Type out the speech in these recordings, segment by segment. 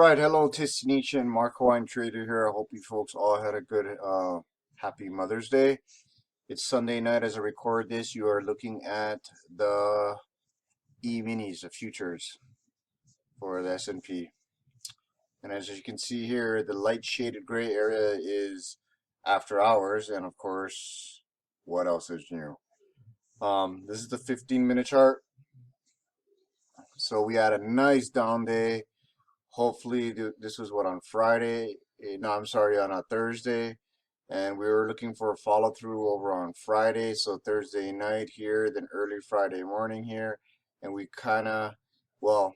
right, hello Tissinicha and Marco, I'm Trader here. I hope you folks all had a good happy Mother's Day. It's Sunday night as I record this. You are looking at the E-minis, the futures for the S&P. And as you can see here, the light shaded gray area is after hours, and of course, what else is new? This is the 15-minute chart. So we had a nice down day. Hopefully, this was what, on Friday? No, I'm sorry, on a Thursday. And we were looking for a follow through over on Friday. So Thursday night here, then early Friday morning here. And we kind of, well,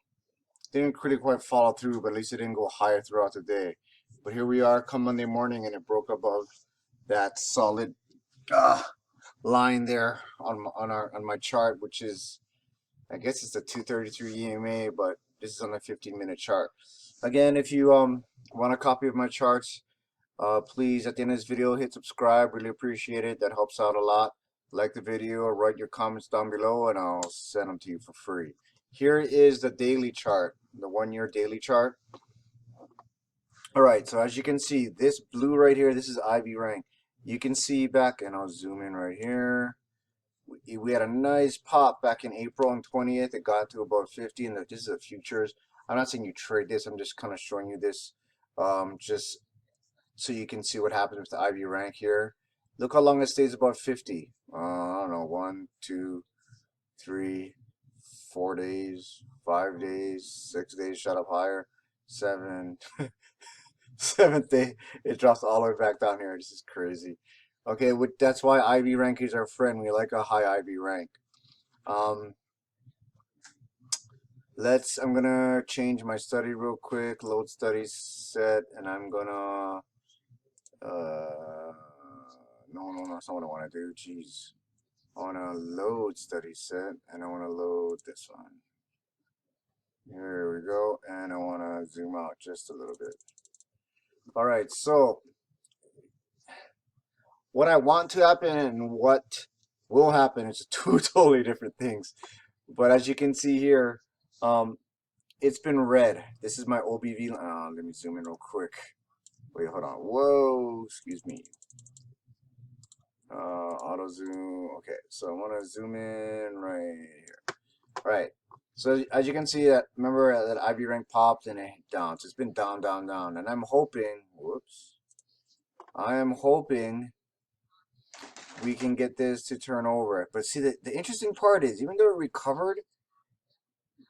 didn't really quite follow through, but at least it didn't go higher throughout the day. But here we are come Monday morning, and it broke above that solid line there on my chart, which is, I guess it's the 233 EMA, but this is on a 15-minute chart. Again, if you want a copy of my charts, please at the end of this video hit subscribe. Really appreciate it. That helps out a lot. Like the video or write your comments down below, and I'll send them to you for free. Here is the daily chart, the 1-year daily chart. All right, so as you can see, this blue right here, this is IV rank. You can see back, and I'll zoom in right here. We had a nice pop back in April on 20th. It got to about 50, and this is the futures. I'm not saying you trade this. I'm just kind of showing you this just so you can see what happens with the IV rank here. Look how long it stays above 50. I don't know, 1, 2, 3, 4 days, 5 days, 6 days, shot up higher, 7, 7th day, it drops all the way back down here. This is crazy. Okay, that's why IV rank is our friend. We like a high IV rank. I'm gonna change my study real quick. Load study set, and I'm gonna no, that's not what I want to do. Jeez, I want to load study set, and I want to load this one. Here we go, and I want to zoom out just a little bit. All right, so what I want to happen and what will happen is two totally different things. But as you can see here, it's been red. This is my OBV. Let me zoom in real quick. Wait, hold on. Whoa, excuse me. Auto zoom. Okay, so I want to zoom in right here. All right. So as you can see, that remember that IV rank popped and it down. So it's been down, down, down, and I'm hoping. Whoops. I am hoping we can get this to turn over. But see, the interesting part is, even though it recovered,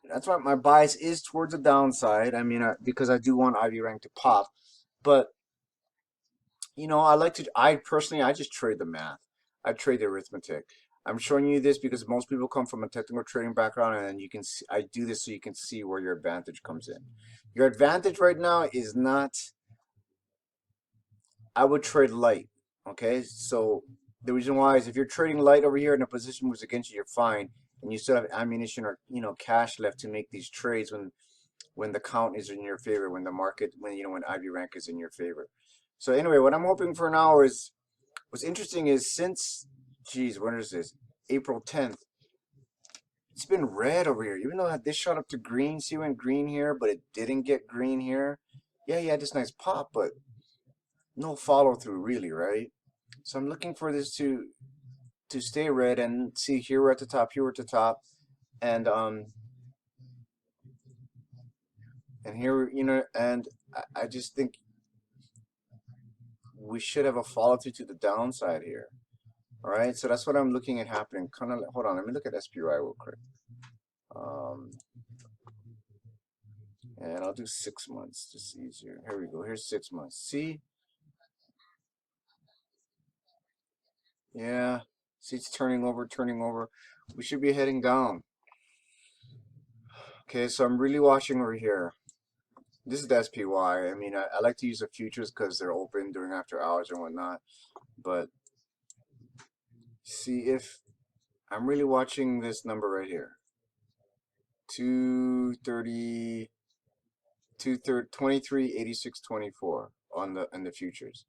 that's why my bias is towards the downside. I mean, because I do want IV rank to pop. But, you know, I personally just trade the math. I trade the arithmetic. I'm showing you this because most people come from a technical trading background, and then you can see, I do this so you can see where your advantage comes in. Your advantage right now is not, I would trade light, okay? So the reason why is if you're trading light over here and the position moves against you, you're fine, and you still have ammunition or, you know, cash left to make these trades when the count is in your favor, when the market, when IV rank is in your favor. So anyway, what I'm hoping for now is, what's interesting is since, geez, when is this? April 10th. It's been red over here, even though this shot up to green. See, went green here, but it didn't get green here. Yeah, you had this nice pop, but no follow through really, right? So I'm looking for this to stay red, and see, here we're at the top, here we're at the top, and here, you know, and I just think we should have a follow through to the downside here. All right, so that's what I'm looking at happening. Kind of, hold on, let me look at SPY real quick. And I'll do 6 months, just easier. Here we go. Here's 6 months. See? Yeah. See, it's turning over, turning over. We should be heading down. Okay, so I'm really watching over here. This is the SPY. I mean, I like to use the futures because they're open during after hours and whatnot. But see, if I'm really watching this number right here, 230, 2386.24 on the futures.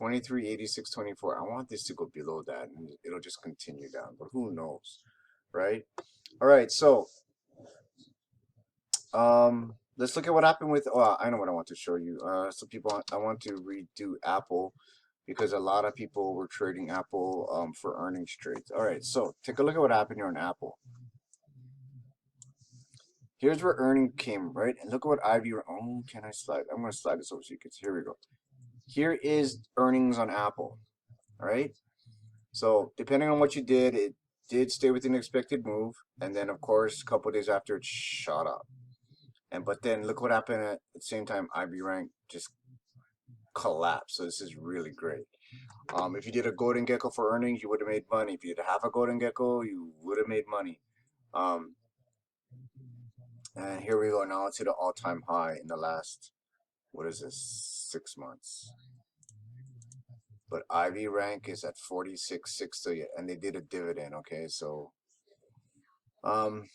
2386.24. I want this to go below that, and it'll just continue down, but who knows, right? All right, so let's look at what happened with. Oh, I know what I want to show you. Some people, I want to redo Apple because a lot of people were trading Apple for earnings trades. All right, so take a look at what happened here on Apple. Here's where earning came, right? And look at what Ivy. Oh, can I slide? I'm gonna slide this over so you can see. Here we go. Here is earnings on Apple. All right. So depending on what you did, it did stay within the expected move, and then of course a couple days after it shot up. And but then look what happened at the same time. IB rank just collapsed. So this is really great. If you did a golden gecko for earnings, you would have made money. If you did half a golden gecko, you would have made money. Um, and here we go now to the all-time high in the last, what is this, 6 months. But IV rank is at 46.60, and they did a dividend. Okay, so um,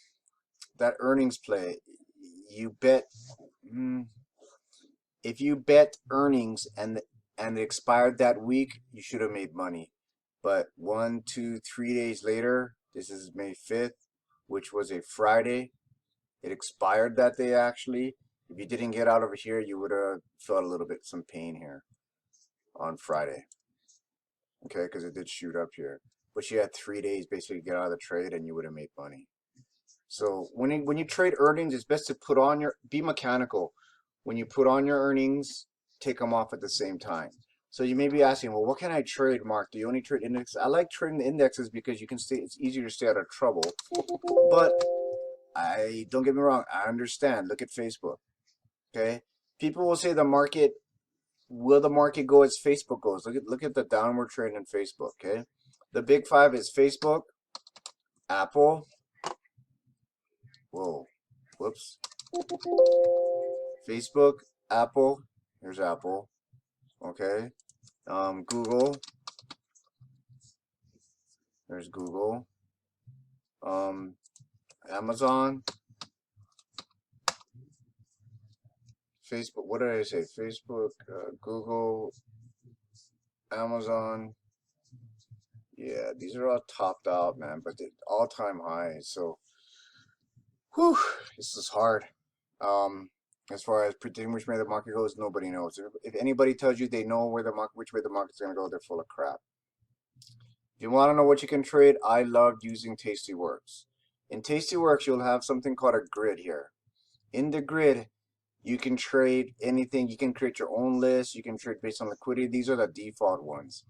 that earnings play, you bet. If you bet earnings and it expired that week, you should have made money. But 1, 2, 3 days later, this is May 5th, which was a Friday. It expired that day actually. If you didn't get out over here, you would have felt a little bit some pain here on Friday. Okay, because it did shoot up here. But you had 3 days basically to get out of the trade and you would have made money. So when you trade earnings, it's best to be mechanical. When you put on your earnings, take them off at the same time. So you may be asking, well, what can I trade, Mark? Do you only trade index? I like trading the indexes because you can stay. It's easier to stay out of trouble. But I don't get me wrong. I understand. Look at Facebook. Okay, people will say the market. Will the market go as Facebook goes? Look at the downward trend in Facebook. Okay, the big five is Facebook, Apple. Whoa, whoops. Facebook, Apple. Here's Apple. Okay. Google. There's Google. Um, Amazon. Facebook. What did I say? Facebook, Google, Amazon. Yeah, these are all topped out, man, but they're all-time highs. So, whew, this is hard. Um, as far as predicting which way the market goes, nobody knows. If anybody tells you they know which way the market's gonna go, they're full of crap. If you want to know what you can trade, I love using Tastyworks. In Tastyworks, you'll have something called a grid here. In the grid, you can trade anything. You can create your own list. You can trade based on liquidity. These are the default ones.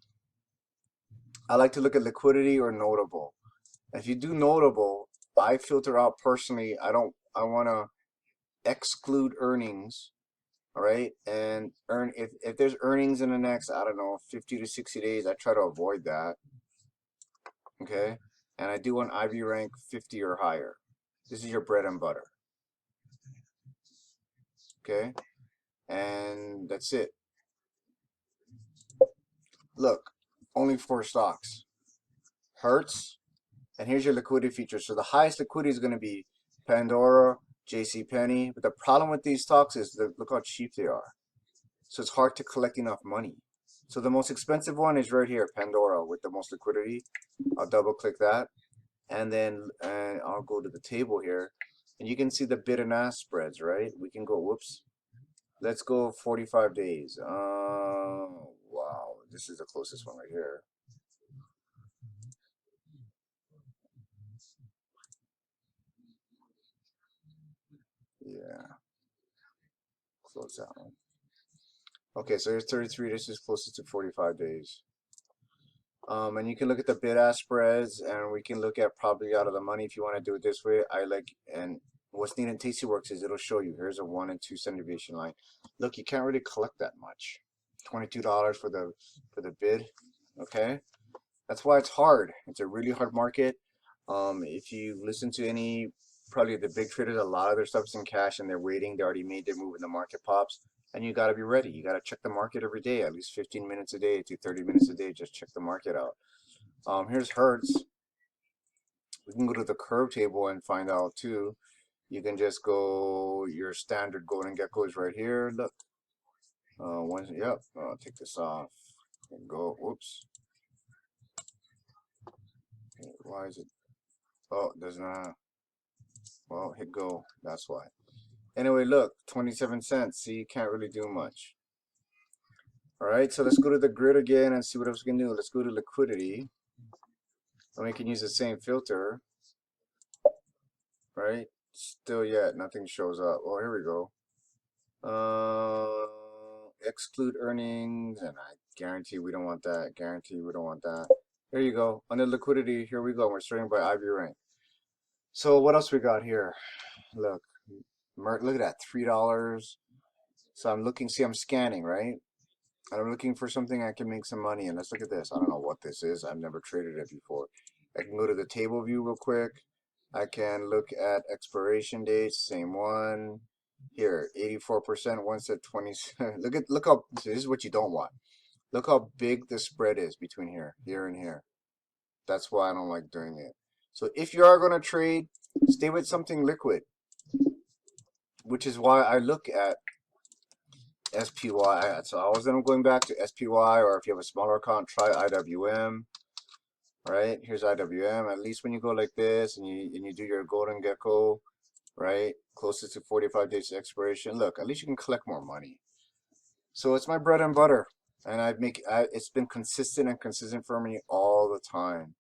I like to look at liquidity or notable. If you do notable, I filter out personally. I want to exclude earnings. All right. And if there's earnings in the next, I don't know, 50 to 60 days, I try to avoid that. Okay. And I do an IV rank 50 or higher. This is your bread and butter. Okay. And that's it. Look, only 4 stocks. Hertz. And here's your liquidity feature. So the highest liquidity is going to be Pandora, JCPenney. But the problem with these stocks is look how cheap they are. So it's hard to collect enough money. So the most expensive one is right here, Pandora, with the most liquidity. I'll double click that. And then I'll go to the table here. And you can see the bid and ask spreads, right? We can go, whoops. Let's go 45 days. Wow. This is the closest one right here. Yeah. Close that one. Okay, so here's 33. This is closest to 45 days. And you can look at the bid-ask spreads, and we can look at probably out of the money if you want to do it this way. And what's neat in Tastyworks is it'll show you. Here's a 1 and 2 standard deviation line. Look, you can't really collect that much. $22 for the bid. Okay, that's why it's hard. It's a really hard market. If you listen to probably the big traders, a lot of their stuff's in cash and they're waiting. They already made their move and the market pops. And you got to be ready. You got to check the market every day, at least 15 minutes a day to 30 minutes a day. Just check the market out. Here's Hertz. We can go to the curve table and find out too. You can just go your standard golden gecko is right here. Look. Yep. I'll take this off and go. Whoops. Okay, why is it? Oh, it does not. Well, hit go. That's why. Anyway, look, 27 cents. See, you can't really do much. All right, so let's go to the grid again and see what else we can do. Let's go to liquidity. And we can use the same filter, right? Still yet, nothing shows up. Oh, here we go. Exclude earnings, and I guarantee we don't want that. Guarantee we don't want that. There you go. Under liquidity, here we go. We're starting by IV rank. So what else we got here? Look, look at that, $3. So I'm looking, see, I'm scanning, right? And I'm looking for something I can make some money. And let's look at this. I don't know what this is. I've never traded it before. I can go to the table view real quick. I can look at expiration dates, same one. Here, 84%, one said 20. Look how, this is what you don't want. Look how big the spread is between here and here. That's why I don't like doing it. So if you are going to trade, stay with something liquid, which is why I look at SPY. So I always end up going back to SPY, or if you have a smaller account, try IWM. Right, here's IWM. At least when you go like this and you do your golden gecko, right, closest to 45 days to expiration, look, at least you can collect more money. So it's my bread and butter, and it's been consistent and consistent for me all the time.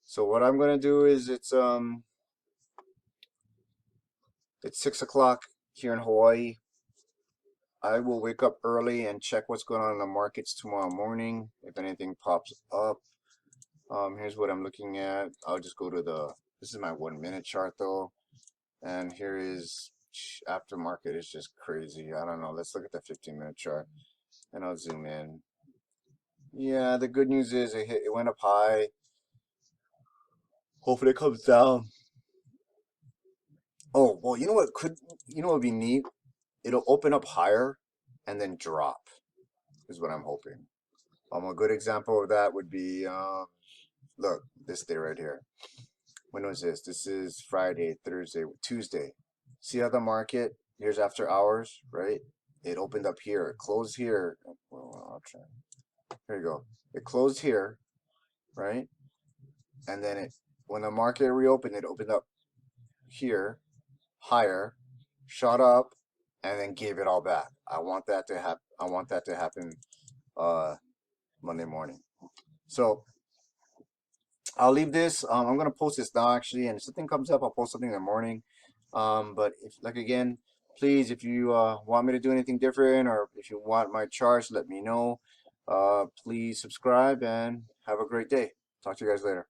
So what I'm gonna do is it's 6 o'clock here in Hawaii. I will wake up early and check what's going on in the markets tomorrow morning. If anything pops up, here's what I'm looking at. I'll just go to this is my 1 minute chart though. And here is aftermarket is just crazy. I don't know. Let's look at the 15-minute chart and I'll zoom in. Yeah, the good news is it went up high. Hopefully it comes down. Oh, well, you know what would be neat? It'll open up higher and then drop is what I'm hoping. A good example of that would be look, this day right here. When was this? This is Friday, Thursday, Tuesday. See how the market, here's after hours, right? It opened up here, it closed here. Well, I'll try. Here you go. It closed here, right? And then when the market reopened, it opened up here, higher, shot up, and then gave it all back. I want that to happen. I want that to happen Monday morning. So I'll leave this. I'm gonna post this now actually, and if something comes up, I'll post something in the morning. But if, like, again, please, if you want me to do anything different, or if you want my charts, let me know. Please subscribe and have a great day. Talk to you guys later.